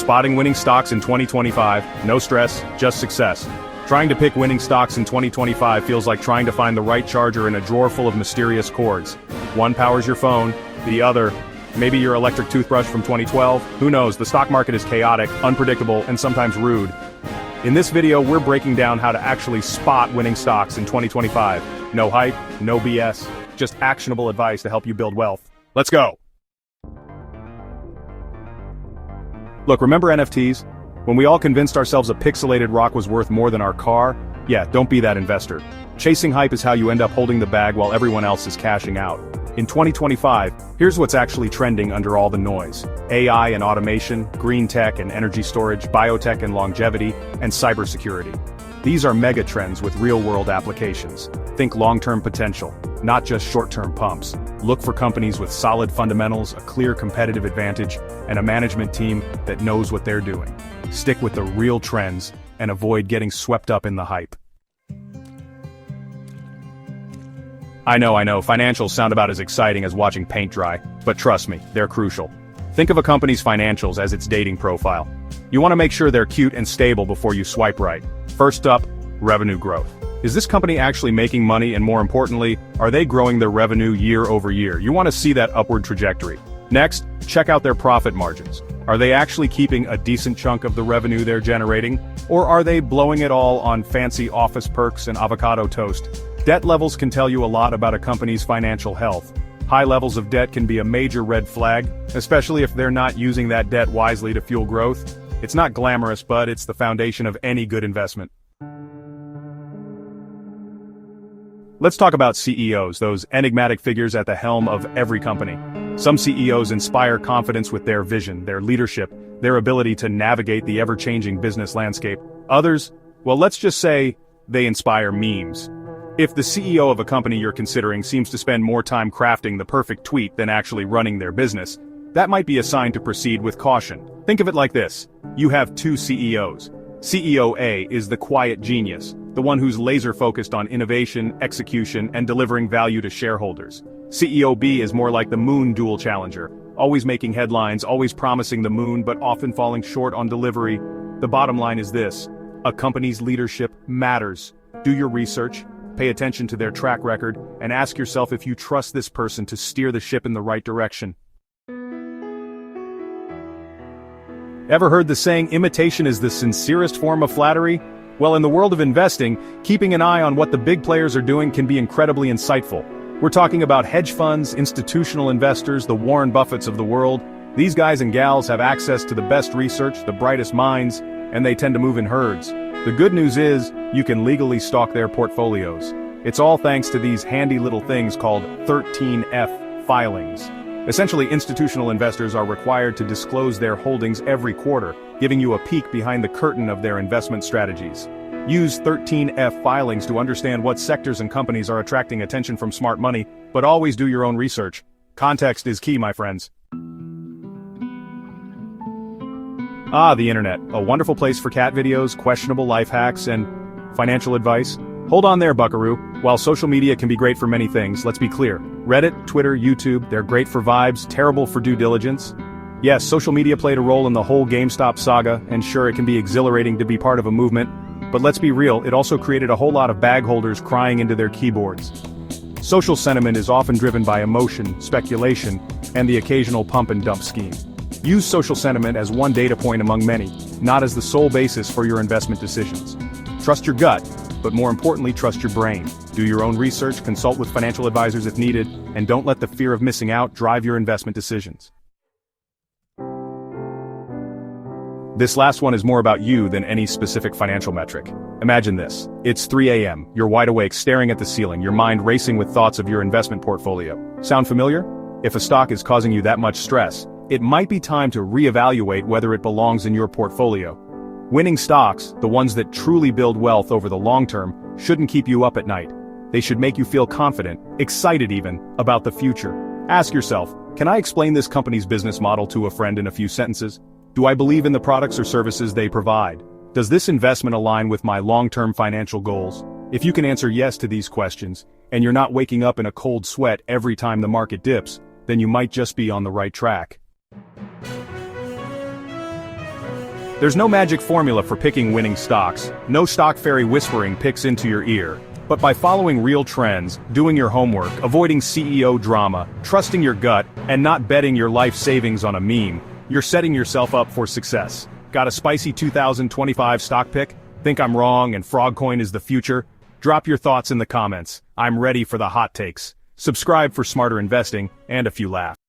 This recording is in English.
Spotting winning stocks in 2025, no stress, just success. Trying to pick winning stocks in 2025 feels like trying to find the right charger in a drawer full of mysterious cords. One powers your phone, the other, maybe your electric toothbrush from 2012, who knows, the stock market is chaotic, unpredictable, and sometimes rude. In this video, we're breaking down how to actually spot winning stocks in 2025. No hype, no BS, just actionable advice to help you build wealth. Let's go! Look, remember NFTs? When we all convinced ourselves a pixelated rock was worth more than our car? Yeah, don't be that investor. Chasing hype is how you end up holding the bag while everyone else is cashing out. In 2025, here's what's actually trending under all the noise. AI and automation, green tech and energy storage, biotech and longevity, and cybersecurity. These are mega trends with real-world applications. Think long-term potential, not just short-term pumps. Look for companies with solid fundamentals, a clear competitive advantage, and a management team that knows what they're doing. Stick with the real trends and avoid getting swept up in the hype. I know, financials sound about as exciting as watching paint dry, but trust me, they're crucial. Think of a company's financials as its dating profile. You want to make sure they're cute and stable before you swipe right. First up, revenue growth. Is this company actually making money, and more importantly, are they growing their revenue year over year? You want to see that upward trajectory. Next, check out their profit margins. Are they actually keeping a decent chunk of the revenue they're generating, or are they blowing it all on fancy office perks and avocado toast? Debt levels can tell you a lot about a company's financial health. High levels of debt can be a major red flag, especially if they're not using that debt wisely to fuel growth. It's not glamorous, but it's the foundation of any good investment. Let's talk about CEOs, those enigmatic figures at the helm of every company. Some CEOs inspire confidence with their vision, their leadership, their ability to navigate the ever-changing business landscape. Others, well, let's just say, they inspire memes. If the CEO of a company you're considering seems to spend more time crafting the perfect tweet than actually running their business, that might be a sign to proceed with caution. Think of it like this. You have two CEOs. CEO A is the quiet genius, the one who's laser-focused on innovation, execution, and delivering value to shareholders. CEO B is more like the moon duel challenger, always making headlines, always promising the moon, but often falling short on delivery. The bottom line is this: a company's leadership matters. Do your research, pay attention to their track record, and ask yourself if you trust this person to steer the ship in the right direction. Ever heard the saying, imitation is the sincerest form of flattery? Well, in the world of investing, keeping an eye on what the big players are doing can be incredibly insightful. We're talking about hedge funds, institutional investors, the Warren Buffetts of the world. These guys and gals have access to the best research, the brightest minds, and they tend to move in herds. The good news is, you can legally stalk their portfolios. It's all thanks to these handy little things called 13F filings. Essentially, institutional investors are required to disclose their holdings every quarter, giving you a peek behind the curtain of their investment strategies. Use 13F filings to understand what sectors and companies are attracting attention from smart money, but always do your own research. Context is key, my friends. The internet, a wonderful place for cat videos, questionable life hacks, and financial advice. Hold on there, buckaroo. While social media can be great for many things, let's be clear. Reddit, Twitter, YouTube, they're great for vibes, terrible for due diligence. Yes, social media played a role in the whole GameStop saga, and sure, it can be exhilarating to be part of a movement, but let's be real, it also created a whole lot of bag holders crying into their keyboards. Social sentiment is often driven by emotion, speculation, and the occasional pump and dump scheme. Use social sentiment as one data point among many, not as the sole basis for your investment decisions. Trust your gut, but more importantly, trust your brain. Do your own research, consult with financial advisors if needed, and don't let the fear of missing out drive your investment decisions. This last one is more about you than any specific financial metric. Imagine this. It's 3 a.m., you're wide awake staring at the ceiling, your mind racing with thoughts of your investment portfolio. Sound familiar? If a stock is causing you that much stress, it might be time to reevaluate whether it belongs in your portfolio. Winning stocks, the ones that truly build wealth over the long term, shouldn't keep you up at night. They should make you feel confident, excited even, about the future. Ask yourself, can I explain this company's business model to a friend in a few sentences? Do I believe in the products or services they provide? Does this investment align with my long-term financial goals? If you can answer yes to these questions, and you're not waking up in a cold sweat every time the market dips, then you might just be on the right track. There's no magic formula for picking winning stocks, no stock fairy whispering picks into your ear. But by following real trends, doing your homework, avoiding CEO drama, trusting your gut, and not betting your life savings on a meme, you're setting yourself up for success. Got a spicy 2025 stock pick? Think I'm wrong and Frogcoin is the future? Drop your thoughts in the comments. I'm ready for the hot takes. Subscribe for smarter investing and a few laughs.